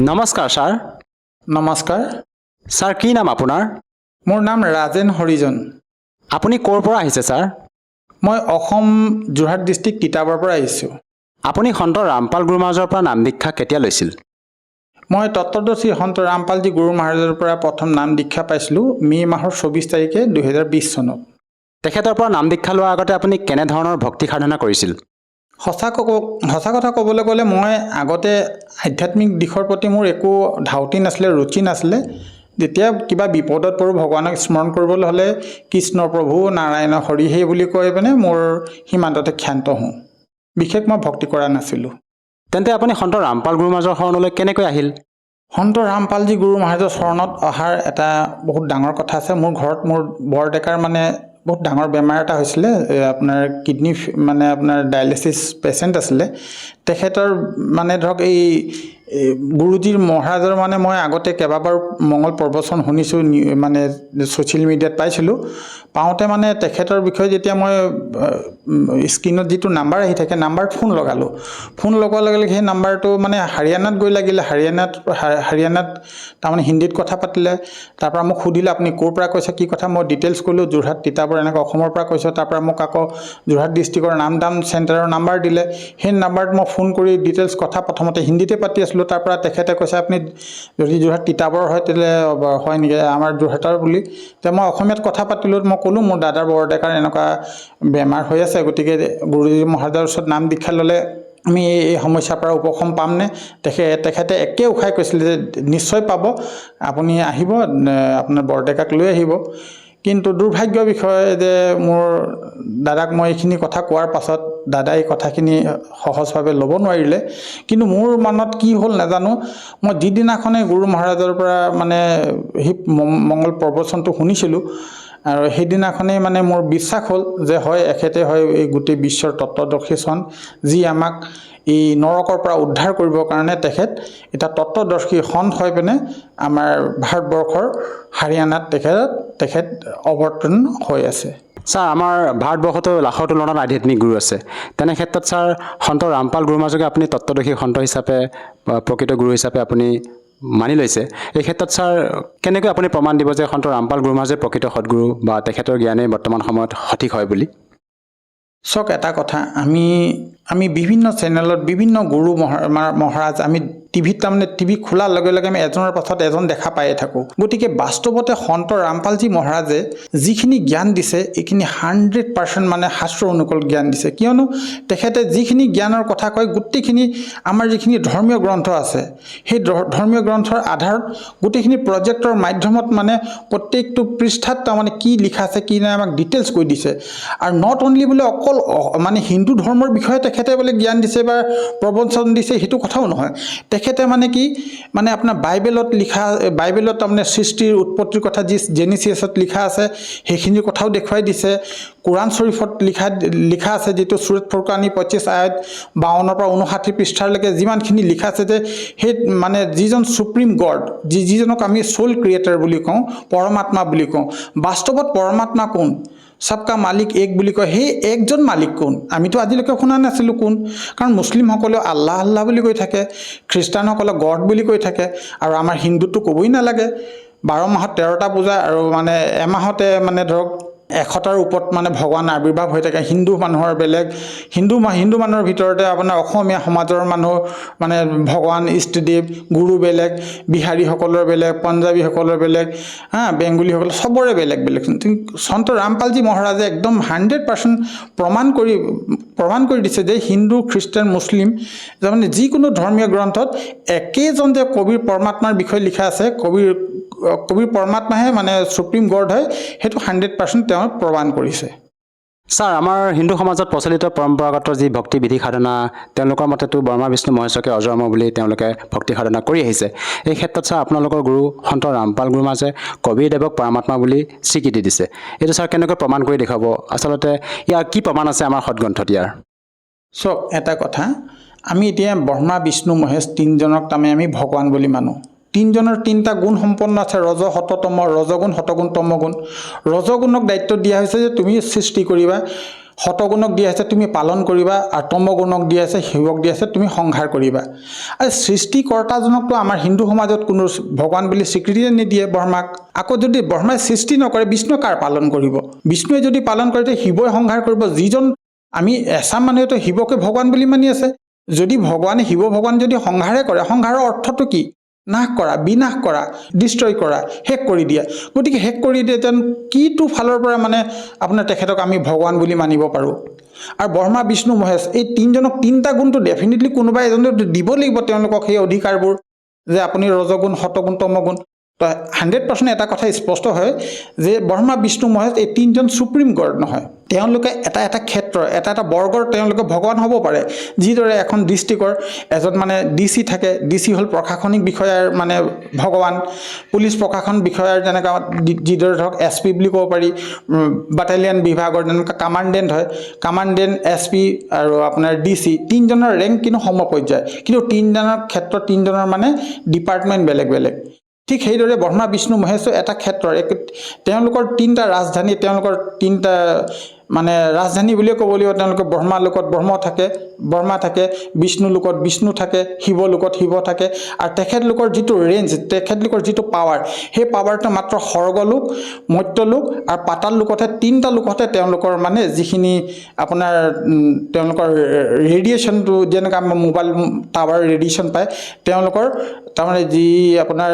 নমস্কাৰ ছাৰ। নমস্কাৰ। ছাৰ কি নাম আপোনাৰ? মোৰ নাম ৰাজেন হৰিজন। আপুনি ক'ৰ পৰা আহিছে ছাৰ? মই অসম যোৰহাট ডিষ্ট্ৰিক্ট তিতাবৰৰ পৰা আহিছোঁ। আপুনি সন্ত ৰামপাল গুৰু মহাৰাজৰ পৰা নাম দীক্ষা কেতিয়া লৈছিল? মই তত্ত্বদৰ্শী সন্ত ৰামপালজী গুৰু মহাৰাজৰ পৰা প্ৰথম নাম দীক্ষা পাইছিলোঁ মে' মাহৰ 24 তাৰিখে 2020 চনত। তেখেতৰ পৰা নাম দীক্ষা লোৱাৰ আগতে আপুনি কেনেধৰণৰ ভক্তি সাধনা কৰিছিল? সঁচা কথা ক'বলৈ গ'লে মই আগতে আধ্যাত্মিক দিশৰ প্ৰতি মোৰ একো ধাউতি নাছিলে, ৰুচি নাছিলে। যেতিয়া কিবা বিপদত পৰোঁ ভগৱানক স্মৰণ কৰিবলৈ হ'লে কৃষ্ণ প্ৰভু নাৰায়ণ হৰি হে বুলি কৈ পিনে মোৰ সীমান্ততে ক্ষান্ত হওঁ। বিশেষ মই ভক্তি কৰা নাছিলোঁ। তেন্তে আপুনি সন্ত ৰামপাল গুৰু মহাৰাজৰ শৰণলৈ কেনেকৈ আহিল? সন্ত ৰামপালজী গুৰু মহাৰাজৰ চৰণত অহাৰ এটা বহুত ডাঙৰ কথা আছে। মোৰ ঘৰত মোৰ বৰ ডেকাৰ বহুত ডাঙৰ বেমাৰ এটা হৈছিলে। আপোনাৰ কিডনী আপোনাৰ ডায়েলিচিছ পেচেণ্ট আছিলে। তেখেতৰ ধৰক এই গুৰুজীৰ মহাৰাজৰ মই আগতে কেইবাবাৰো মংগল প্ৰবচন শুনিছোঁ, ছ'চিয়েল মিডিয়াত পাইছিলোঁ। পাওঁতে তেখেতৰ বিষয়ে যেতিয়া মই স্ক্ৰীণত যিটো নাম্বাৰ আহি থাকে, নাম্বাৰত ফোন লগালোঁ। ফোন লগোৱাৰ লগে লগে সেই নাম্বাৰটো হাৰিয়ানাত গৈ লাগিলে। হাৰিয়ানাত তাৰমানে হিন্দীত কথা পাতিলে। তাৰপৰা মোক সুধিলে আপুনি ক'ৰ পৰা কৈছে, কি কথা। মই ডিটেইলছ ক'লোঁ, যোৰহাট তিতাবৰ এনেকৈ অসমৰ পৰা কৈছোঁ। তাৰপৰা মোক আকৌ যোৰহাট ডিষ্ট্ৰিক্টৰ নামদান চেণ্টাৰৰ নাম্বাৰ দিলে। সেই নাম্বাৰত মই ফোন কৰি ডিটেইলছ কথা প্ৰথমতে হিন্দীতে পাতি আছিলোঁ। তাৰপৰা তেখেতে কৈছে আপুনি যদি যোৰহাট তিতাবৰ হয় তেতিয়াহ'লে হয় নেকি আমাৰ যোৰহাটৰ বুলি। তেতিয়া মই অসমীয়াত কথা পাতিলোঁ। মই ক'লোঁ মোৰ দাদাৰ বৰ ডেকাৰ এনেকুৱা বেমাৰ হৈ আছে, গতিকে গুৰুজী মহাৰাজৰ ওচৰত নাম দীক্ষা ল'লে আমি এই সমস্যাৰ পৰা উপশম পামনে? তেখেতে একে উশাই কৈছিলে যে নিশ্চয় পাব, আপুনি আহিব, আপোনাৰ বৰডেকাক লৈ আহিব। কিন্তু দুৰ্ভাগ্যৰ বিষয় যে মোৰ দাদাক মই এইখিনি কথা কোৱাৰ পাছত দাদাই এই কথাখিনি সহজভাৱে ল'ব নোৱাৰিলে। কিন্তু মোৰ মনত কি হ'ল নাজানো, মই যিদিনাখনে গুৰু মহাৰাজৰ পৰা সেই মংগল প্ৰবচনটো শুনিছিলোঁ, আৰু সেইদিনাখনেই মোৰ বিশ্বাস হ'ল যে হয় এখেতে হয় এই গোটেই বিশ্বৰ তত্ত্বদৰ্শীজন, যি আমাক এই নৰকৰ পৰা উদ্ধাৰ কৰিবৰ কাৰণে তেখেত এটা তত্ত্বদৰ্শী সন্ত হৈ পিনে আমাৰ ভাৰতবৰ্ষৰ হাৰিয়ানাত তেখেত অৱতীৰ্ণ হৈ আছে। ছাৰ, আমাৰ ভাৰতবৰ্ষতো লাখৰ তুলনাত আধ্যাত্মিক গুৰু আছে। তেনে ক্ষেত্ৰত ছাৰ সন্ত ৰামপাল গুৰু মহাৰাজকে আপুনি তত্ত্বদৰ্শী সন্ত হিচাপে বা প্ৰকৃত গুৰু হিচাপে আপুনি মানি লৈছে। এই ক্ষেত্ৰত ছাৰ কেনেকৈ আপুনি প্ৰমাণ দিব যে সন্ত ৰামপাল গুৰু মহাৰাজে প্ৰকৃত সদগুৰু বা তেখেতৰ জ্ঞানেই বৰ্তমান সময়ত সঠিক হয় বুলি? চাওক, এটা কথা, আমি বিভিন্ন চেনেলত বিভিন্ন গুৰু মহাৰাজ আমি টিভিত টিভি খোলাৰ লগে লগে আমি এজনৰ পাছত এজন দেখা পায়ে থাকোঁ। গতিকে বাস্তৱতে সন্ত ৰামপালজী মহাৰাজে যিখিনি জ্ঞান দিছে এইখিনি 100% শাস্ত্ৰ অনুকূল জ্ঞান দিছে। কিয়নো তেখেতে যিখিনি জ্ঞানৰ কথা কয় গোটেইখিনি আমাৰ যিখিনি ধৰ্মীয় গ্ৰন্থ আছে, সেই ধৰ্মীয় গ্ৰন্থৰ আধাৰত গোটেইখিনি প্ৰজেক্টৰ মাধ্যমত প্ৰত্যেকটো পৃষ্ঠাত কি লিখা আছে কি নাই আমাক ডিটেইলছ কৈ দিছে। আৰু নট অনলি বোলে অকল হিন্দু ধৰ্মৰ বিষয়ে তেখেতে বোলে জ্ঞান দিছে বা প্ৰবচন দিছে, সেইটো কথাও নহয়। তেখেতে আপোনাৰ বাইবেলত সৃষ্টিৰ উৎপত্তিৰ কথা যি জেনেচিছত লিখা আছে সেইখিনি কথাও দেখুৱাই দিছে। কোৰাণ শ্বৰীফত লিখা আছে, যিটো চুৰত ফুৰকানী 25 আয়াত 52 পৰা 59 পৃষ্ঠালৈকে যিমানখিনি লিখা আছে যে সেই যিজন সুপ্ৰিম গড, যিজনক আমি সোল ক্ৰিয়েটাৰ বুলি কওঁ, পৰমাত্মা বুলি কওঁ, বাস্তৱত পৰমাত্মা কোন, সবকা মালিক এক বুলি কয়, সেই একজন মালিক কোন আমিতো আজিলৈকে শুনা নাছিলোঁ কোন। কাৰণ মুছলিমসকলেও আল্লাহ আল্লাহ বুলি কৈ থাকে, খ্ৰীষ্টানসকলে গড বুলি কৈ থাকে, আৰু আমাৰ হিন্দুতো ক'বই নালাগে। 12 মাহত 13টা পূজা, আৰু এমাহতে ধৰক 100টাৰ ওপৰত ভগৱান আৱিৰ্ভাৱ হৈ থাকে। হিন্দু মানুহৰ বেলেগ, হিন্দু মানুহৰ ভিতৰতে আপোনাৰ অসমীয়া সমাজৰ মানুহ ভগৱান ইষ্টদেৱ গুৰু বেলেগ, বিহাৰীসকলৰ বেলেগ, পঞ্জাৱীসকলৰ বেলেগ, বেংগলীসকলৰ চবৰে বেলেগ বেলেগ। সন্ত ৰামপালজী মহাৰাজে একদম 100% প্ৰমাণ কৰি দিছে যে হিন্দু, খ্ৰীষ্টান, মুছলিম যিকোনো ধৰ্মীয় গ্ৰন্থত একেজন যে কবিৰ পৰমাত্মাৰ বিষয়ে লিখা আছে, কবিৰ পৰমাত্মাহে সুপ্ৰিম গড হয়, সেইটো 100% তেওঁ প্ৰমাণ কৰিছে। ছাৰ, আমাৰ হিন্দু সমাজত প্ৰচলিত পৰম্পৰাগত যি ভক্তি বিধি সাধনা, তেওঁলোকৰ মতেতো ব্ৰহ্মা বিষ্ণু মহেশ্বৰকে অজৰামৰ বুলি তেওঁলোকে ভক্তি সাধনা কৰি আহিছে। এই ক্ষেত্ৰত ছাৰ আপোনালোকৰ গুৰু সন্ত ৰামপাল গুৰু মহাৰাজে কবিৰদেৱক পৰমাত্মা বুলি স্বীকৃতি দিছে। এইটো ছাৰ কেনেকৈ প্ৰমাণ কৰি দেখুৱাব? আচলতে ইয়াৰ কি প্ৰমাণ আছে আমাৰ সদগ্ৰন্থত ইয়াৰ? চাওক, এটা কথা, আমি এতিয়া ব্ৰহ্মা বিষ্ণু মহেশ তিনিজনক আমি ভগৱান বুলি মানো। তিনিজনৰ 3টা গুণ সম্পন্ন আছে, ৰজগুণ, শতগুণ, তমগুণ। ৰজগুণক দায়িত্ব দিয়া হৈছে যে তুমি সৃষ্টি কৰিবা, শতগুণক দি আছে তুমি পালন কৰিবা আৰু তমগুণক দি আছে শিৱক দি আছে তুমি সংহাৰ কৰিবা আৰু সৃষ্টিকৰ্তাজনকতো আমাৰ হিন্দু সমাজত কোনো ভগৱান বুলি স্বীকৃতিয়ে নিদিয়ে ব্ৰহ্মাক আকৌ যদি ব্ৰহ্মাই সৃষ্টি নকৰে বিষ্ণু কাৰ পালন কৰিব বিষ্ণুৱে যদি পালন কৰে তে শিৱই সংহাৰ কৰিব যিজন আমি এছাম মানুহেতো শিৱকে ভগৱান বুলি মানি আছে যদি ভগৱানে শিৱ ভগৱান যদি সংহাৰে কৰে সংহাৰৰ অৰ্থটো কি নাশ কৰা বিনাশ কৰা ডিষ্ট্ৰয় কৰা শেষ কৰি দিয়া গতিকে শেষ কৰি দিয়ে যেন কিটো ফালৰ পৰা মানে আপোনাৰ তেখেতক আমি ভগৱান বুলি মানিব পাৰোঁ আৰু ব্ৰহ্মা বিষ্ণু মহেশ এই তিনিজনক তিনিটা গুণটো ডেফিনেটলি কোনোবাই এজনে দিব লাগিব তেওঁলোকক সেই অধিকাৰবোৰ যে আপুনি ৰজগুণ সতগুণ তমগুণ তো 100% এটা কথা স্পষ্ট হয় যে ব্ৰহ্মা বিষ্ণু মহেশ এই তিনিজন সুপ্ৰিম গড নহয় তেওঁলোকে এটা এটা ক্ষেত্ৰ এটা এটা বৰ্গৰ তেওঁলোকে ভগৱান হ'ব পাৰে যিদৰে এখন ডিষ্ট্ৰিক্টৰ এজন মানে ডিসি থাকে ডিসি হ'ল প্ৰশাসনিক বিষয়াৰ মানে ভগৱান পুলিচ প্ৰশাসন বিষয়াৰ যেনেকা যিদৰে ধৰক এছপি বুলি ক'ব পাৰি বাটালিয়ন বিভাগৰ যেনেকা কমাণ্ডেণ্ট হয় কমাণ্ডেণ্ট এছপি আৰু আপোনাৰ ডিসি তিনিজনৰ ৰেংক কিন্তু সমপৰ্যায় কিন্তু তিনিজনৰ ক্ষেত্ৰত তিনিজনৰ মানে ডিপাৰ্টমেণ্ট বেলেগ বেলেগ ঠিক সেইদৰে ব্ৰহ্মা বিষ্ণু মহেশ এটা ক্ষেত্ৰৰ তেওঁলোকৰ তিনিটা ৰাজধানী তেওঁলোকৰ তিনিটা মানে ৰাজধানী বুলিয়ে ক'ব লাগিব তেওঁলোকে ব্ৰহ্মা লোকত ব্ৰহ্মা থাকে বিষ্ণু লোকত বিষ্ণু থাকে শিৱ লোকত শিৱ থাকে আৰু তেখেতলোকৰ যিটো ৰেঞ্জ তেখেতলোকৰ যিটো পাৱাৰ সেই পাৱাৰটো মাত্ৰ স্বৰ্গলোক মৰ্ত্যলোক আৰু পাতাল লোকতহে তিনিটা লোকতহে তেওঁলোকৰ মানে যিখিনি আপোনাৰ তেওঁলোকৰ ৰেডিয়েশ্যনটো যেনেকৈ আমাৰ মোবাইল টাৱাৰ ৰেডিয়েশ্যন পায় তেওঁলোকৰ তাৰমানে যি আপোনাৰ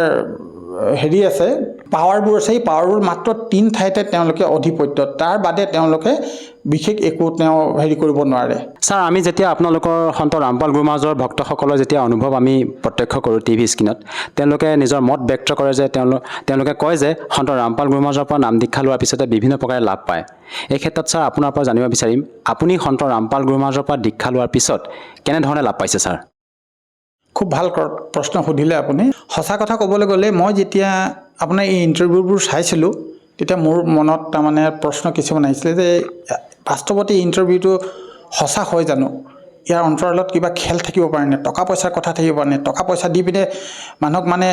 হেৰি আছে পাৱাৰবোৰ আছে এই পাৱাৰবোৰ মাত্ৰ তিন ঠাইতে তেওঁলোকে অধিপত্য তাৰ বাদে তেওঁলোকে বিশেষ একো তেওঁ হেৰি কৰিব নোৱাৰে ছাৰ আমি যেতিয়া আপোনালোকৰ সন্ত ৰামপাল গুৰুমহাৰাজৰ ভক্তসকলৰ যেতিয়া অনুভৱ আমি প্ৰত্যক্ষ কৰোঁ টিভি স্ক্ৰীণত তেওঁলোকে নিজৰ মত ব্যক্ত কৰে যে তেওঁলোকে কয় যে সন্ত ৰামপাল গুৰুমহাৰাজৰ পৰা নাম দীক্ষা লোৱাৰ পিছতে বিভিন্ন প্ৰকাৰে লাভ পায় এই ক্ষেত্ৰত ছাৰ আপোনাৰ পৰা জানিব বিচাৰিম আপুনি সন্ত ৰামপাল গুৰুমহাৰাজৰ পৰা দীক্ষা লোৱাৰ পিছত কেনেধৰণে লাভ পাইছে ছাৰ খুব ভাল প্ৰশ্ন সুধিলে আপুনি সঁচা কথা ক'বলৈ গ'লে মই যেতিয়া আপোনাৰ এই ইণ্টাৰভিউবোৰ চাইছিলোঁ তেতিয়া মোৰ মনত তাৰমানে প্ৰশ্ন কিছুমান আহিছিলে যে বাস্তৱতে ইণ্টাৰভিউটো সঁচা হয় জানো ইয়াৰ অন্তৰালত কিবা খেল থাকিব পাৰেনে টকা পইচাৰ কথা থাকিব পাৰেনে টকা পইচা দি পিনে মানুহক মানে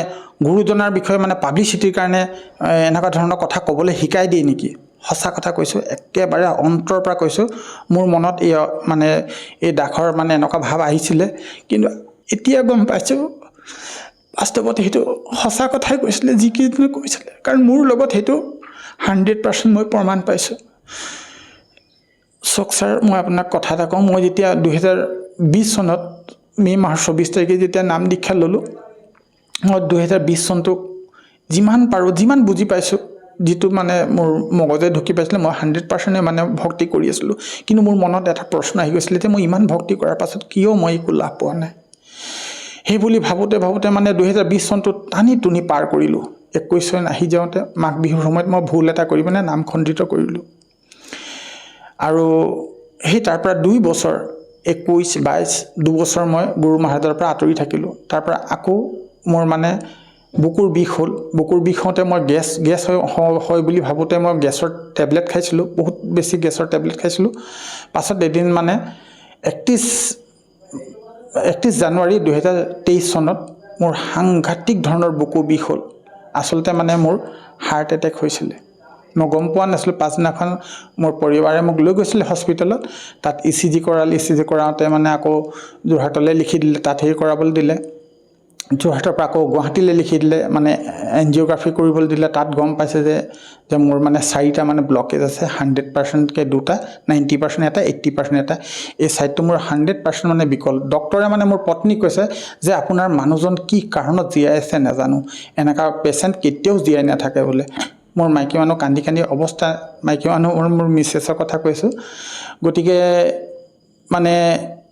গুৰুজনাৰ বিষয়ে মানে পাব্লিচিটিৰ কাৰণে এনেকুৱা ধৰণৰ কথা ক'বলৈ শিকাই দিয়ে নেকি সঁচা কথা কৈছোঁ একেবাৰে অন্তৰৰ পৰা কৈছোঁ মোৰ মনত এই মানে এই দাখৰ মানে এনেকুৱা ভাৱ আহিছিলে কিন্তু এতিয়া গম পাইছোঁ বাস্তৱতে সেইটো সঁচা কথাই কৈছিলে যিকেইজনে কৈছিলে কাৰণ মোৰ লগত সেইটো 100% মই প্ৰমাণ পাইছোঁ চক ছাৰ মই আপোনাক কথা এটা কওঁ মই যেতিয়া 2020 চনত মে' মাহৰ 24 তাৰিখে যেতিয়া নাম দীক্ষা ল'লোঁ মই 2020 চনটোক যিমান পাৰোঁ যিমান বুজি পাইছোঁ যিটো মানে মোৰ মগজে ঢুকি পাইছিলে মই 100% মানে ভক্তি কৰি আছিলোঁ কিন্তু মোৰ মনত এটা প্ৰশ্ন আহি গৈছিলে যে মই ইমান ভক্তি কৰাৰ পাছত কিয় মই একো লাভ পোৱা নাই সেই বুলি ভাবোঁতে মানে 2020 চনটোত টানি টুনি পাৰ কৰিলোঁ 21 চন আহি যাওঁতে মাঘ বিহুৰ সময়ত মই ভুল এটা কৰি পিনে নাম খণ্ডিত কৰিলোঁ আৰু সেই তাৰ পৰা 2 বছৰ 21 22 দুবছৰ মই গুৰু মহাৰাজৰ পৰা আঁতৰি থাকিলোঁ তাৰ পৰা আকৌ মোৰ মানে বুকুৰ বিষ হ'ল বুকুৰ বিষ হওঁতে মই গেছ হয় বুলি ভাবোঁতে মই গেছৰ টেবলেট খাইছিলোঁ বহুত বেছি গেছৰ টেবলেট খাইছিলোঁ পাছত এদিন মানে 31 জানুৱাৰী 2023 চনত মোৰ সাংঘাতিক ধৰণৰ বুকু বিষ হ'ল আচলতে মানে মোৰ হাৰ্ট এটেক হৈছিলে মই গম পোৱা নাছিলোঁ পাছদিনাখন মোৰ পৰিবাৰে মোক লৈ গৈছিলে হস্পিটেলত তাত ইচিজি কৰাওঁতে মানে আকৌ যোৰহাটলৈ লিখি দিলে তাত হেৰি কৰাবলৈ দিলে যোৰহাটৰ পৰা আকৌ গুৱাহাটীলৈ লিখি দিলে মানে এনজিঅ'গ্ৰাফি কৰিবলৈ দিলে তাত গম পাইছে যে মোৰ মানে 4টা মানে ব্লকেজ আছে 100%কে 2টা 90% এটা 80% এটা এই ছাইডটো মোৰ 100% মানে বিকল ডক্টৰে মানে মোৰ পত্নী কৈছে যে আপোনাৰ মানুহজন কি কাৰণত জীয়াই আছে নাজানো এনেকা পেচেণ্ট কেতিয়াও জীয়াই নাথাকে বোলে মোৰ মাইকী মানুহ কান্দি অৱস্থা মাইকী মানুহ মোৰ মিছেছৰ কথা কৈছোঁ গতিকে মানে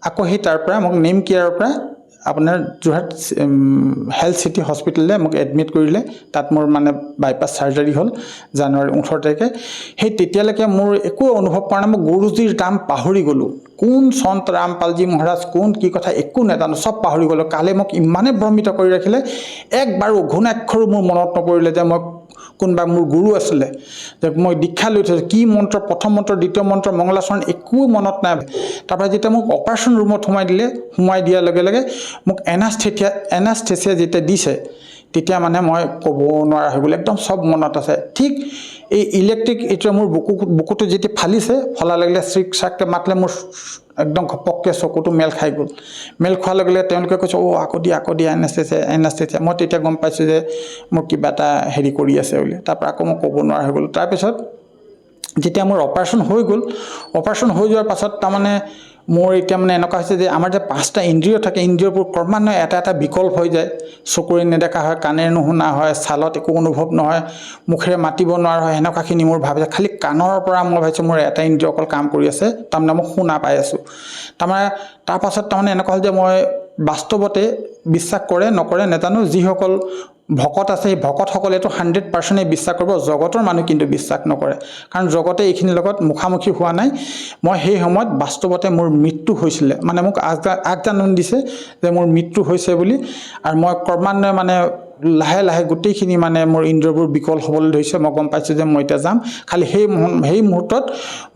আকৌ সেই তাৰ পৰা মোক নেম কেয়াৰৰ পৰা আপোনাৰ যোৰহাট হেল্থ চিটি হস্পিটেললৈ মোক এডমিট কৰিলে তাত মোৰ মানে বাইপাছ চাৰ্জাৰী হ'ল জানুৱাৰী 18 তাৰিখে সেই তেতিয়ালৈকে মোৰ একো অনুভৱ কৰা নাই মই গুৰুজীৰ নাম পাহৰি গ'লোঁ কোন সন্ত ৰামপালজী মহাৰাজ কোন কি কথা একো নাজানো চব পাহৰি গ'লোঁ কালে মোক ইমানে ভ্ৰমিত কৰি ৰাখিলে একবাৰো ঘূণাক্ষৰো মোৰ মনত নপৰিলে যে মই কোনোবা মোৰ গুৰু আছিলে যে মই দীক্ষা লৈ থৈছোঁ কি মন্ত্ৰ প্ৰথম মন্ত্ৰ দ্বিতীয় মন্ত্ৰ মংগলাচৰণ একো মনত নাই তাৰপৰা যেতিয়া মোক অপাৰেশ্যন ৰুমত সোমাই দিয়াৰ লগে লগে মোক এনাস্থেচিয়া যেতিয়া দিছে তেতিয়া মানে মই ক'ব নোৱাৰা হৈ গ'ল একদম চব মনত আছে ঠিক এই ইলেক্ট্ৰিক এতিয়া মোৰ বুকুটো যেতিয়া ফালিছে ফলা লাগিলে চিক চাককৈ মাতিলে মোৰ একদম ঘপককৈ চকুটো মেল খাই গ'ল মেল খোৱাৰ লগে লগে তেওঁলোকে কৈছে আকৌ দিয়া এনাস্থেচিয়া মই তেতিয়া গম পাইছোঁ যে মোৰ কিবা এটা হেৰি কৰি আছে বুলি তাৰপৰা আকৌ মই ক'ব নোৱাৰা হৈ গ'লোঁ তাৰপিছত যেতিয়া মোৰ অপাৰেশ্যন হৈ গ'ল অপাৰেশ্যন হৈ যোৱাৰ পাছত তাৰমানে মোৰ এতিয়া মানে এনেকুৱা হৈছে যে আমাৰ যে 5টা ইন্দ্ৰিয় থাকে ইন্দ্ৰিয়বোৰ ক্ৰমান্বয়ে এটা বিকল্প হৈ যায় চকুৰে নেদেখা হয় কাণেৰে নুশুনা হয় ছালত একো অনুভৱ নহয় মুখেৰে মাতিব নোৱাৰা হয় এনেকুৱাখিনি মোৰ ভাবিছে খালি কাণৰ পৰা মই ভাবিছোঁ মোৰ এটা ইন্দ্ৰিয় অকল কাম কৰি আছে তাৰমানে মই শুনা পাই আছোঁ তাৰমানে তাৰপাছত তাৰমানে এনেকুৱা হ'ল যে মই বাস্তৱতে বিশ্বাস কৰে নকৰে নেজানো যিসকল ভকত আছে এই ভকতসকলেতো 100% বিশ্বাস কৰিব জগতৰ মানুহ কিন্তু বিশ্বাস নকৰে কাৰণ জগতে এইখিনিৰ লগত মুখামুখি হোৱা নাই মই সেই সময়ত বাস্তৱতে মোৰ মৃত্যু হৈছিলে মানে মোক আগজাননী দিছে যে মোৰ মৃত্যু হৈছে বুলি আৰু মই ক্ৰমান্বয়ে মানে লাহে লাহে গোটেইখিনি মানে মোৰ ইন্দ্ৰিয়বোৰ বিকল হ'বলৈ ধৰিছে মই গম পাইছোঁ যে মই এতিয়া যাম খালি সেই মুহূৰ্তত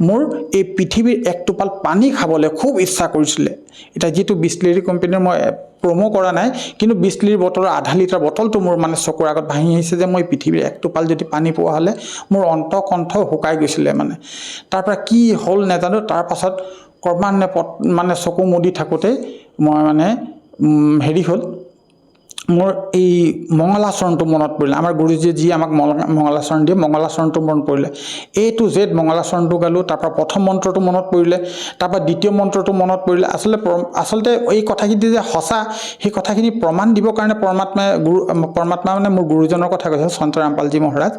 মোৰ এই পৃথিৱীৰ এক টোপাল পানী খাবলৈ খুব ইচ্ছা কৰিছিলে এতিয়া যিটো বিছলেৰী কোম্পানীৰ মই প্ৰমো কৰা নাই কিন্তু বিছলেৰী বটলৰ আধা লিটাৰ বটলটো মোৰ মানে চকুৰ আগত ভাঙি আহিছে যে মই পৃথিৱীৰ এক টোপাল যদি পানী পোৱা হ'লে মোৰ অন্তকণ্ঠ শুকাই গৈছিলে মানে তাৰপৰা কি হ'ল নেজানো তাৰপাছত ক্ৰমান্বয়ে মানে চকু মুদি থাকোঁতে মই মানে হেৰি হ'ল মোৰ এই মংগলাচৰণটো মনত পৰিলে আমাৰ গুৰুজীয়ে যি আমাক মংগলাচৰণ দিয়ে মংগলাচৰণটো মনত পৰিলে A to Z মংগলাচৰণটো গালোঁ তাৰপৰা প্ৰথম মন্ত্ৰটো মনত পৰিলে তাৰপৰা দ্বিতীয় মন্ত্ৰটো মনত পৰিলে আচলতে এই কথাখিনি যে সঁচা সেই কথাখিনি প্ৰমাণ দিবৰ কাৰণে পৰমাত্মা মানে মোৰ গুৰুজনৰ কথা কৈছে সন্ত ৰামপালজী মহাৰাজ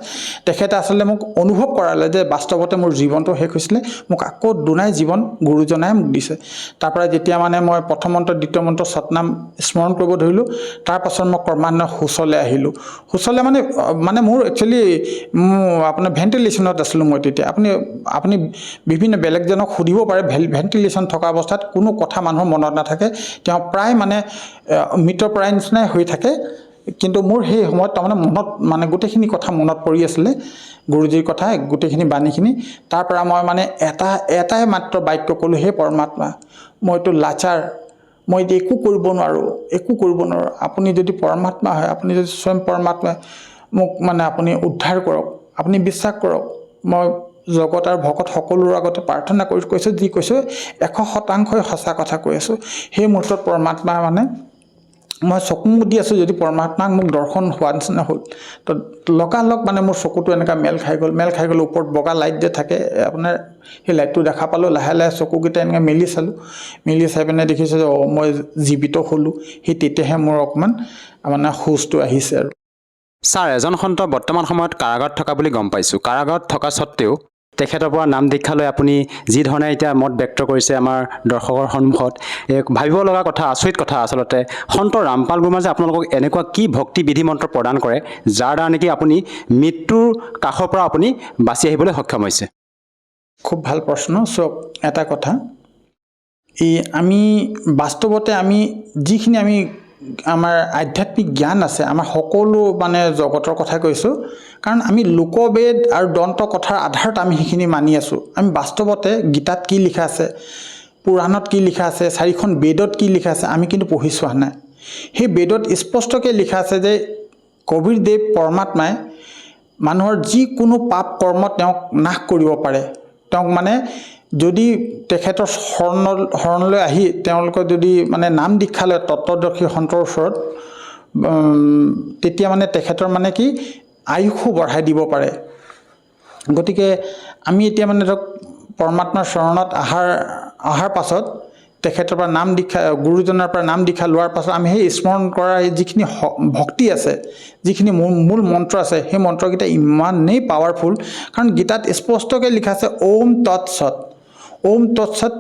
তেখেতে আচলতে মোক অনুভৱ কৰালে যে বাস্তৱতে মোৰ জীৱনটো শেষ হৈছিলে মোক আকৌ দুনাই জীৱন গুৰুজনাই মোক দিছে তাৰপৰা যেতিয়া মানে মই প্ৰথম মন্ত্ৰ দ্বিতীয় মন্ত্ৰ সতনাম স্মৰণ কৰিব ধৰিলোঁ তাৰপাছত মই ক্ৰমান্বয়ে হুচলৈ আহিলোঁ হুচলৈ মানে মোৰ একচুৱেলি আপোনাৰ ভেণ্টিলেশ্যনত আছিলোঁ মই তেতিয়া আপুনি বিভিন্ন বেলেগজনক সুধিব পাৰে ভেণ্টিলেশ্যন থকা অৱস্থাত কোনো কথা মানুহৰ মনত নাথাকে তেওঁ প্ৰায় মানে মৃতপ্ৰায় নিচিনাই হৈ থাকে কিন্তু মোৰ সেই সময়ত তাৰমানে মনত মানে গোটেইখিনি কথা মনত পৰি আছিলে গুৰুজীৰ কথা গোটেইখিনি বাণীখিনি তাৰ পৰা মই মানে এটাই মাত্ৰ বাক্য ক'লোঁ হে পৰমাত্মা মইতো লাচাৰ মই একো কৰিব নোৱাৰোঁ আপুনি যদি পৰমাত্মা হয় আপুনি যদি স্বয়ং পৰমাত্মা মোক মানে আপুনি উদ্ধাৰ কৰক আপুনি বিশ্বাস কৰক মই জগত আৰু ভকত সকলোৰ আগতে প্ৰাৰ্থনা কৈছোঁ যি কৈছোঁ 100% সঁচা কথা কৈ আছোঁ সেই মুহূৰ্তত পৰমাত্মা মানে মই চকু মুদি আছোঁ যদি পৰমাত্মাক মোক দৰ্শন হোৱা নিচিনা হ'ল তো লগালগ মানে মোৰ চকুটো এনেকুৱা মেল খাই গ'ল ওপৰত বগা লাইট যে থাকে আপোনাৰ সেই লাইটটো দেখা পালোঁ লাহে লাহে চকুকেইটা এনেকৈ মেলি চাই পিনে দেখিছোঁ যে মই জীৱিত হ'লোঁ সেই তেতিয়াহে মোৰ অকণমান মানে হুচটো আহিছে আৰু ছাৰ এজন সন্ত বৰ্তমান সময়ত কাৰাগাৰত থকা বুলি গম পাইছোঁ কাৰাগাৰত থকা স্বত্তেও তেখেতৰ পৰা নাম দীক্ষা লৈ আপুনি যি ধৰণে এতিয়া মত ব্যক্ত কৰিছে আমাৰ দৰ্শকৰ সন্মুখত এক ভাবিব লগা কথা আচৰিত কথা আচলতে সন্ত ৰামপাল গুৰুমাই যে আপোনালোকক এনেকুৱা কি ভক্তি বিধি মন্ত্ৰ প্ৰদান কৰে যাৰ দ্বাৰা নেকি আপুনি মৃত্যুৰ কাষৰ পৰা আপুনি বাচি আহিবলৈ সক্ষম হৈছে খুব ভাল প্ৰশ্ন চাওক এটা কথা আমি বাস্তৱতে যিখিনি আমাৰ আধ্যাত্মিক জ্ঞান আছে আমাৰ সকলো মানে জগতৰ কথা কৈছোঁ কাৰণ আমি লোকবেদ আৰু দন্ত কথাৰ আধাৰত আমি সেইখিনি মানি আছোঁ আমি বাস্তৱতে গীতাত কি লিখা আছে পুৰাণত কি লিখা আছে 4খন বেদত কি লিখা আছে আমি কিন্তু পঢ়ি চোৱা নাই সেই বেদত স্পষ্টকৈ লিখা আছে যে কবীৰদেৱ পৰমাত্মাই মানুহৰ যিকোনো পাপ কৰ্ম তেওঁক নাশ কৰিব পাৰে তেওঁক মানে যদি তেখেতৰ শৰণলৈ আহি তেওঁলোকে যদি মানে নাম দীক্ষা লয় তত্ত্বদৰ্শী সন্তৰ ওচৰত তেতিয়া মানে তেখেতৰ মানে কি আয়ুসো বঢ়াই দিব পাৰে গতিকে আমি এতিয়া মানে ধৰক পৰমাত্মাৰ চৰণত অহাৰ পাছত তেখেতৰ পৰা নাম দীক্ষা গুৰুজনৰ পৰা নাম দীক্ষা লোৱাৰ পাছত আমি সেই স্মৰণ কৰা যিখিনি ভক্তি আছে যিখিনি মূল মন্ত্ৰ আছে সেই মন্ত্ৰকেইটা ইমানেই পাৱাৰফুল কাৰণ গীতাত স্পষ্টকৈ লিখা আছে ওম তৎসৎ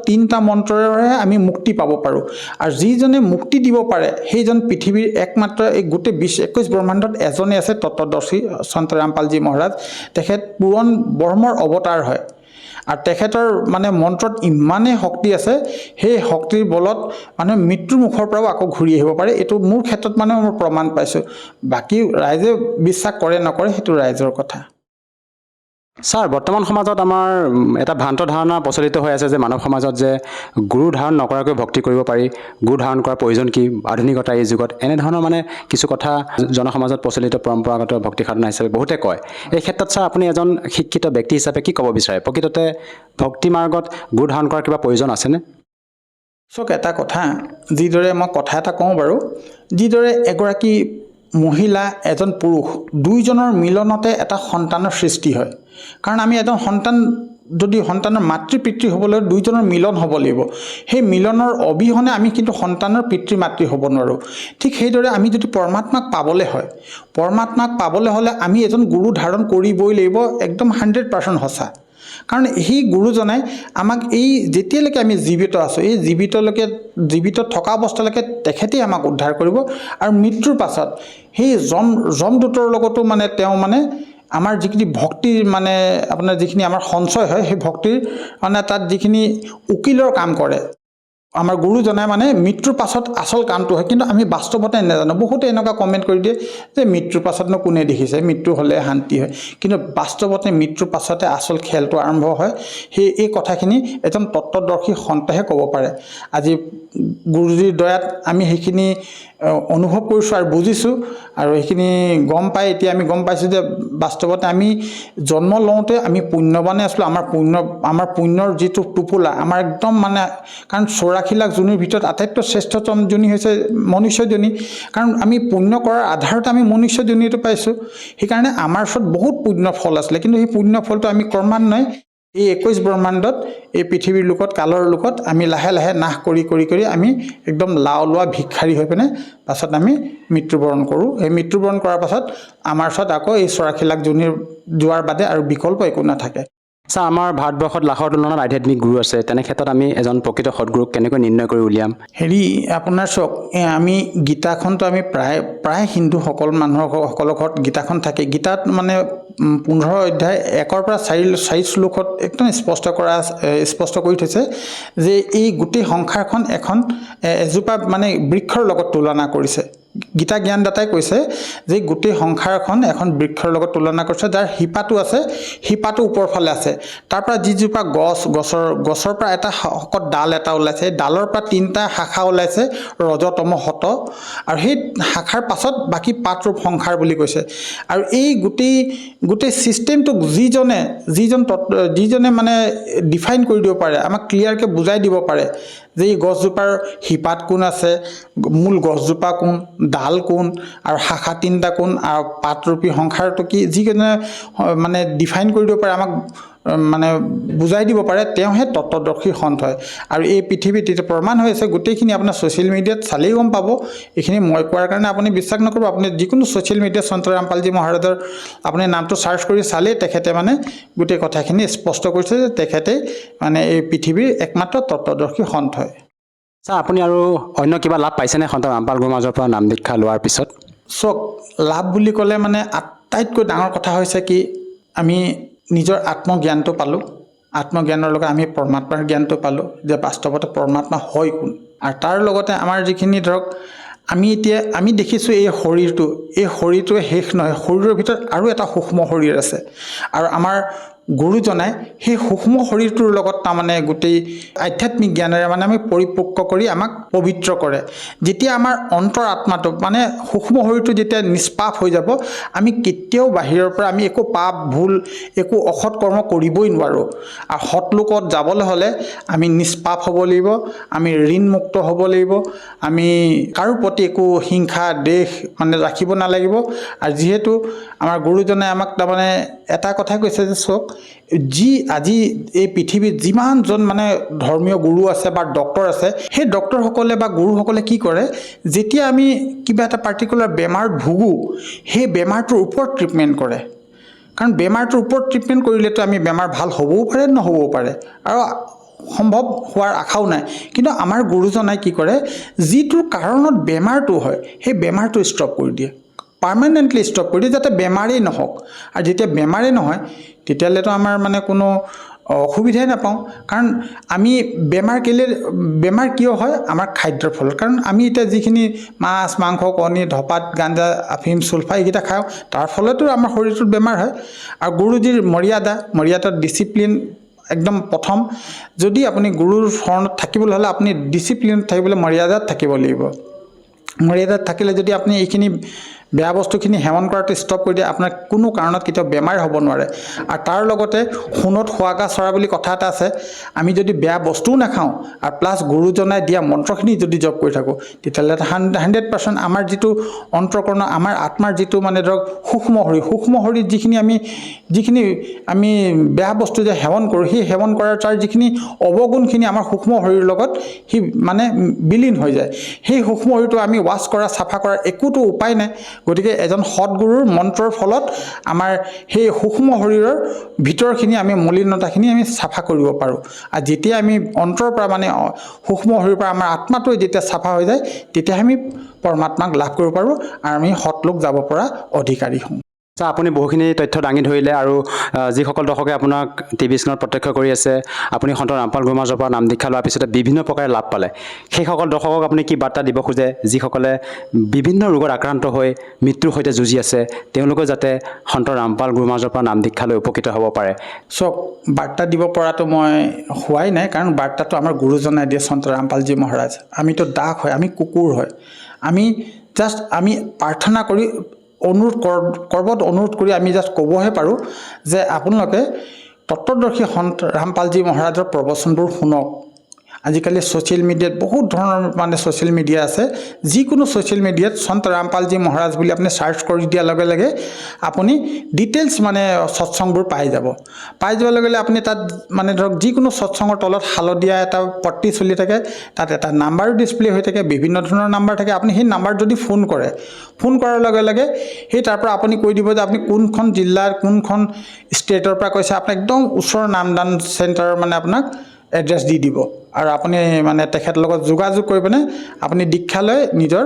3টা মন্ত্ৰৰে আমি মুক্তি পাব পাৰোঁ আৰু যিজনে মুক্তি দিব পাৰে সেইজন পৃথিৱীৰ একমাত্ৰ এই গোটেই 21 ব্ৰহ্মাণ্ডত এজনে আছে তত্ত্বদৰ্শী সন্ত ৰামপালজী মহাৰাজ তেখেত পূৰণ ব্ৰহ্মৰ অৱতাৰ হয় আৰু তেখেতৰ মানে মন্ত্ৰত ইমানেই শক্তি আছে সেই শক্তিৰ বলত মানে মৃত্যুৰ মুখৰ পৰাও আকৌ ঘূৰি আহিব পাৰে এইটো মোৰ ক্ষেত্ৰত মানে মই প্ৰমাণ পাইছোঁ বাকী ৰাইজে বিশ্বাস কৰে নকৰে সেইটো ৰাইজৰ কথা ছাৰ বৰ্তমান সমাজত আমাৰ এটা ভ্ৰান্ত ধাৰণা প্ৰচলিত হৈ আছে যে মানৱ সমাজত যে গুৰু ধাৰণ নকৰাকৈ ভক্তি কৰিব পাৰি, গুৰু ধাৰণ কৰাৰ প্ৰয়োজন কি, আধুনিকতা এই যুগত, এনেধৰণৰ মানে কিছু কথা জনসমাজত প্ৰচলিত পৰম্পৰাগত ভক্তি সাধনা হিচাপে বহুতে কয়। এই ক্ষেত্ৰত ছাৰ আপুনি এজন শিক্ষিত ব্যক্তি হিচাপে কি ক'ব বিচাৰে? প্ৰকৃততে ভক্তি মাৰ্গত গুৰু ধাৰণ কৰাৰ কিবা প্ৰয়োজন আছেনে? চাওক, এটা কথা, যিদৰে মই কথা এটা কওঁ বাৰু, যিদৰে এগৰাকী মহিলা এজন পুৰুষ দুয়োজনৰ মিলনতে এটা সন্তানৰ সৃষ্টি হয়। কাৰণ আমি এজন সন্তান যদি সন্তানৰ মাতৃ পিতৃ হ'বলৈ দুয়োজনৰ মিলন হ'ব লাগিব। সেই মিলনৰ অবিহনে আমি কিন্তু সন্তানৰ পিতৃ মাতৃ হ'ব নোৱাৰোঁ। ঠিক সেইদৰে আমি যদি পৰমাত্মাক পাবলৈ হয়, পৰমাত্মাক পাবলৈ হ'লে আমি এজন গুৰু ধাৰণ কৰিবই লাগিব, একদম 100% সঁচা। কাৰণ সেই গুৰুজনাই আমাক এই যেতিয়ালৈকে আমি জীৱিত আছোঁ, এই জীৱিত থকা অৱস্থালৈকে তেখেতেই আমাক উদ্ধাৰ কৰিব। আৰু মৃত্যুৰ পাছত সেই যমদূতৰ লগতো মানে তেওঁ মানে আমাৰ যিখিনি ভক্তিৰ মানে আপোনাৰ যিখিনি আমাৰ সঞ্চয় হয়, সেই ভক্তিৰ মানে তাত যিখিনি উকিলৰ কাম কৰে আমাৰ গুৰুজনাই, মানে মৃত্যুৰ পাছত আচল কামটো হয়। কিন্তু আমি বাস্তৱতে নাজানো। বহুতে এনেকুৱা কমেণ্ট কৰি দিয়ে যে মৃত্যুৰ পাছতনো কোনে দেখিছে, মৃত্যু হ'লে শান্তি হয়। কিন্তু বাস্তৱতে মৃত্যুৰ পাছতে আচল খেলটো আৰম্ভ হয়। এই কথাখিনি এজন তত্ত্বদৰ্শী সন্তেহে ক'ব পাৰে। আজি গুৰুজীৰ দয়াত আমি সেইখিনি অনুভৱ কৰিছোঁ আৰু বুজিছোঁ, আৰু সেইখিনি গম পাই এতিয়া আমি গম পাইছোঁ যে বাস্তৱতে আমি জন্ম লওঁতে আমি পুণ্যৱানে আছিলোঁ। আমাৰ পুণ্যৰ যিটো টোপোলা আমাৰ একদম মানে, কাৰণ 84 লাখ যোনিৰ ভিতৰত আটাইতকৈ শ্ৰেষ্ঠতম যোনি হৈছে মনুষ্য যোনি। কাৰণ আমি পুণ্য কৰাৰ আধাৰতে আমি মনুষ্য যোনিটো পাইছোঁ। সেইকাৰণে আমাৰ ওচৰত বহুত পুণ্য ফল আছিলে, কিন্তু সেই পুণ্য ফলটো আমি ক্ৰমান্বয়ে এই 21 ব্ৰহ্মাণ্ডত, এই পৃথিৱীৰ লোকত, কালৰ লোকত আমি লাহে লাহে নাশ কৰি আমি একদম লাও লোৱা ভিক্ষাৰী হৈ পিনে পাছত আমি মৃত্যুবৰণ কৰোঁ। সেই মৃত্যুবৰণ কৰাৰ পাছত আমাৰ ওচৰত আকৌ এই 84 লাখ যোনিৰ যোৱাৰ বাদে আৰু বিকল্প একো নাথাকে। ছাৰ, আমাৰ ভাৰতবৰ্ষত লাখৰ তুলনাত আধ্যাত্মিক গুৰু আছে। তেনে ক্ষেত্ৰত আমি এজন প্ৰকৃত সৎগুৰুক কেনেকৈ নিৰ্ণয় কৰি উলিয়াম? আপোনাৰ চাওক, আমি গীতাখনটো আমি প্ৰায় হিন্দুসকল সকলৰ ঘৰত গীতাখন থাকে। গীতাত মানে 15 অধ্যায় 1 পৰা 4 শ্লোকত একদম স্পষ্ট কৰি থৈছে যে এই গোটেই সংসাৰখন এজোপা মানে বৃক্ষৰ লগত তুলনা কৰিছে। গীতা জ্ঞানদাতাই কৈছে যে গোটেই সংসাৰখন এখন বৃক্ষৰ লগত তুলনা কৰিছে, যাৰ শিপাটো আছে, শিপাটো ওপৰ ফালে আছে। তাৰ পৰা যিজোপা গছৰ পৰা এটা শকত ডাল এটা ওলাইছে, ডালৰ পৰা 3টা শাখা ওলাইছে, ৰজ তম শত, আৰু সেই শাখাৰ পাছত বাকী পাতৰূপ সংসাৰ বুলি কৈছে। আৰু এই গোটেই ছিষ্টেমটোক যিজনে মানে ডিফাইন কৰি দিব পাৰে, আমাক ক্লিয়াৰকৈ বুজাই দিব পাৰে যে এই গছজোপাৰ শিপাত কোন আছে, মূল গছজোপা কোন, ডাল কোন, আৰু শাখা 3টা কোন, আৰু পাতৰূপী সংসাৰটো কি, যিজনে মানে ডিফাইন কৰি দিব পাৰে, আমাক মানে বুজাই দিব পাৰে, তেওঁহে তত্ত্বদৰ্শী সন্ত হয়। আৰু এই পৃথিৱীত এতিয়া প্ৰমাণ হৈ আছে, গোটেইখিনি আপোনাৰ ছ'চিয়েল মিডিয়াত চালেই গম পাব। এইখিনি মই কোৱাৰ কাৰণে আপুনি বিশ্বাস নকৰিব। আপুনি যিকোনো ছ'চিয়েল মিডিয়াত সন্ত ৰামপালজী মহাৰাজৰ আপুনি নামটো চাৰ্চ কৰি চালেই তেখেতে মানে গোটেই কথাখিনি স্পষ্ট কৰিছে যে তেখেতেই মানে এই পৃথিৱীৰ একমাত্ৰ তত্ত্বদৰ্শী সন্ত হয়। ছাৰ, আপুনি আৰু অন্য কিবা লাভ পাইছেনে সন্ত ৰামপাল গুৰুৰ মাজৰ পৰা নাম দীক্ষা লোৱাৰ পিছত? চাওক, লাভ বুলি ক'লে মানে আটাইতকৈ ডাঙৰ কথা হৈছে কি, আমি নিজৰ আত্মজ্ঞানটো পালোঁ। আত্মজ্ঞানৰ লগত আমি পৰমাত্মাৰ জ্ঞানটো পালোঁ যে বাস্তৱতে পৰমাত্মা হয় কোন। আৰু তাৰ লগতে আমাৰ যিখিনি ধৰক আমি দেখিছোঁ এই শৰীৰটোৱে শেষ নহয়, শৰীৰৰ ভিতৰত আৰু এটা সূক্ষ্ম শৰীৰ আছে। আৰু আমাৰ গুৰুজনাই সেই সূক্ষ্ম শৰীৰটোৰ লগত তাৰমানে গোটেই আধ্যাত্মিক জ্ঞানেৰে মানে আমি পৰিপক্ক কৰি আমাক পবিত্ৰ কৰে। যেতিয়া আমাৰ অন্তৰ আত্মাটো মানে সূক্ষ্ম শৰীৰটো যেতিয়া নিষ্পাপ হৈ যাব, আমি কেতিয়াও বাহিৰৰ পৰা আমি একো পাপ ভুল একো অসৎ কৰ্ম কৰিবই নোৱাৰোঁ। আৰু সৎলোকত যাবলৈ হ'লে আমি নিষ্পাপ হ'ব লাগিব, আমি ঋণমুক্ত হ'ব লাগিব, আমি কাৰো প্ৰতি একো হিংসা দেশ মানে ৰাখিব নালাগিব। আৰু যিহেতু আমাৰ গুৰুজনে আমাক তাৰমানে এটা কথা কৈছে যে চাওক, আজি এই পৃথিৱীত যিমানজন মানে ধৰ্মীয় গুৰু আছে বা ডক্তৰ আছে, সেই ডক্তৰসকলে বা গুৰুসকলে কি কৰে, যেতিয়া আমি কিবা এটা পাৰ্টিকুলাৰ বেমাৰত ভুগোঁ, সেই বেমাৰটোৰ ওপৰত ট্ৰিটমেণ্ট কৰে। কাৰণ বেমাৰটোৰ ওপৰত ট্ৰিটমেণ্ট কৰিলেতো আমি বেমাৰ ভাল হ'বও পাৰে নহ'বও পাৰে, আৰু সম্ভৱ হোৱাৰ আশাও নাই। কিন্তু আমাৰ গুৰুজনাই কি কৰে, যিটোৰ কাৰণত বেমাৰটো হয় সেই বেমাৰটো ষ্টপ কৰি দিয়ে, পাৰ্মানেণ্টলি ষ্টপ কৰি দিয়ে, যাতে বেমাৰেই নহওক। আৰু যেতিয়া বেমাৰেই নহয় তেতিয়াহ'লেতো আমাৰ মানে কোনো অসুবিধাই নাপাওঁ কাৰণ আমি বেমাৰ কিয় হয় আমাৰ খাদ্যৰ ফলত কাৰণ আমি এতিয়া যিখিনি মাছ মাংস কণী ধপাত গাঞ্জা আফিম চুলফা এইকেইটা খাওঁ তাৰ ফলতো আমাৰ শৰীৰটোত বেমাৰ হয় আৰু গুৰুজীৰ মৰ্যাদাত ডিচিপ্লিন একদম প্ৰথম যদি আপুনি গুৰুৰ শৰণত থাকিবলৈ হ'লে আপুনি ডিচিপ্লিনত থাকিবলৈ মৰ্যাদাত থাকিব লাগিব মৰ্যাদাত থাকিলে যদি আপুনি এইখিনি বেয়া বস্তুখিনি সেৱন কৰাটো ষ্টপ কৰি দিয়ে আপোনাৰ কোনো কাৰণত কেতিয়াও বেমাৰ হ'ব নোৱাৰে আৰু তাৰ লগতে সোণত সোৱাগা চৰা বুলি কথা এটা আছে আমি যদি বেয়া বস্তুও নাখাওঁ আৰু প্লাছ গুৰুজনাই দিয়া মন্ত্ৰখিনি যদি জপ কৰি থাকোঁ তেতিয়াহ'লে 100% আমাৰ যিটো অন্তৰকৰণ আমাৰ আত্মাৰ যিটো মানে ধৰক সূক্ষ্ম শৰীৰ যিখিনি আমি বেয়া বস্তু যে সেৱন কৰোঁ সেই সেৱন কৰাৰ তাৰ যিখিনি অৱগুণখিনি আমাৰ সূক্ষ্ম শৰীৰৰ লগত সি মানে বিলীন হৈ যায় সেই সূক্ষ্ম শৰীৰটো আমি ৱাছ কৰা চাফা কৰাৰ একোতো উপায় নাই গতিকে এজন সৎগুৰুৰ মন্ত্ৰৰ ফলত আমাৰ সেই সূক্ষ্ম শৰীৰৰ ভিতৰখিনি আমি মলিনতাখিনি আমি চাফা কৰিব পাৰোঁ আৰু যেতিয়া আমি অন্তৰৰ পৰা মানে সূক্ষ্ম শৰীৰৰ পৰা আমাৰ আত্মাটোৱে যেতিয়া চাফা হৈ যায় তেতিয়া আমি পৰমাত্মাক লাভ কৰিব পাৰোঁ আৰু আমি সৎলোক যাব পৰা অধিকাৰী হওঁ ছাৰ আপুনি বহুখিনি তথ্য দাঙি ধৰিলে আৰু যিসকল দৰ্শকে আপোনাক টিভি স্ক্ৰীণত প্ৰত্যক্ষ কৰি আছে আপুনি সন্ত ৰামপাল গুৰু মহাৰাজৰ পৰা নাম দীক্ষা লোৱাৰ পিছতে বিভিন্ন প্ৰকাৰে লাভ পালে সেইসকল দৰ্শকক আপুনি কি বাৰ্তা দিব খোজে যিসকলে বিভিন্ন ৰোগত আক্ৰান্ত হৈ মৃত্যুৰ সৈতে যুঁজি আছে তেওঁলোকে যাতে সন্ত ৰামপাল গুৰু মহাৰাজৰ পৰা নাম দীক্ষা লৈ উপকৃত হ'ব পাৰে চাওক বাৰ্তা দিব পৰাটো মই হোৱাই নাই কাৰণ বাৰ্তাটো আমাৰ গুৰুজনাই দিয়ে সন্ত ৰামপালজী মহাৰাজ আমিতো দাস হয় আমি কুকুৰ হয় আমি প্ৰাৰ্থনা কৰি অনুৰোধ কৰি আমি জাষ্ট ক'বহে পাৰোঁ যে আপোনালোকে তত্ত্বদৰ্শী সন্ত ৰামপালজী মহাৰাজৰ প্ৰবচনবোৰ শুনক আজিকালি ছ'চিয়েল মিডিয়াত বহুত ধৰণৰ মানে ছ'চিয়েল মিডিয়া আছে যিকোনো ছ'চিয়েল মিডিয়াত সন্ত ৰামপালজী মহাৰাজ বুলি আপুনি চাৰ্চ কৰি দিয়াৰ লগে লগে আপুনি ডিটেইলছ মানে সৎসংগবোৰ পাই যোৱাৰ লগে লগে আপুনি তাত মানে ধৰক যিকোনো সৎসংগৰ তলত হালধীয়া এটা পট্টি চলি থাকে তাত এটা নাম্বাৰো ডিছপ্লে হৈ থাকে বিভিন্ন ধৰণৰ নাম্বাৰ থাকে আপুনি সেই নাম্বাৰ যদি ফোন কৰাৰ লগে লগে সেই তাৰ পৰা আপুনি কৈ দিব যে আপুনি কোনখন জিলাৰ কোনখন ষ্টেটৰ পৰা কৈছে আপোনাক একদম ওচৰৰ নামদান চেণ্টাৰৰ মানে আপোনাক এড্ৰেছ দি দিব আৰু আপুনি মানে তেখেতৰ লগত যোগাযোগ কৰি পিনে আপুনি দীক্ষা লৈ নিজৰ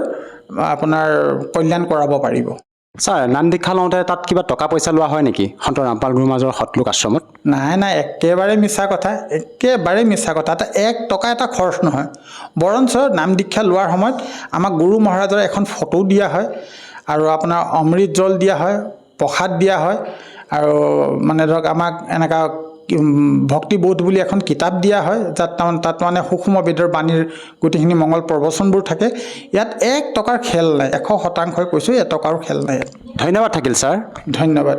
আপোনাৰ কল্যাণ কৰাব পাৰিব ছাৰ নাম দীক্ষা লওঁতে তাত কিবা টকা পইচা লোৱা হয় নেকি সন্ত ৰামপাল গুৰু মহাৰাজৰ সৎলোক আশ্ৰমত নাই একেবাৰে মিছা কথা এটা 1 টকা এটা খৰচ নহয় বৰঞ্চ নাম দীক্ষা লোৱাৰ সময়ত আমাক গুৰু মহাৰাজৰ এখন ফটো দিয়া হয় আৰু আপোনাৰ অমৃত জল দিয়া হয় প্ৰসাদ দিয়া হয় আৰু মানে ধৰক আমাক এনেকুৱা ভক্তিবোধ বুলি এখন কিতাপ দিয়া হয় তাত মানে সূক্ষ্ম বেদৰ বাণীৰ গোটেইখিনি মংগল প্ৰবচনবোৰ থাকে ইয়াত 1 টকাৰ খেল নাই 100% কৈছোঁ 1 টকাৰো খেল নাই ধন্যবাদ থাকিল ছাৰ ধন্যবাদ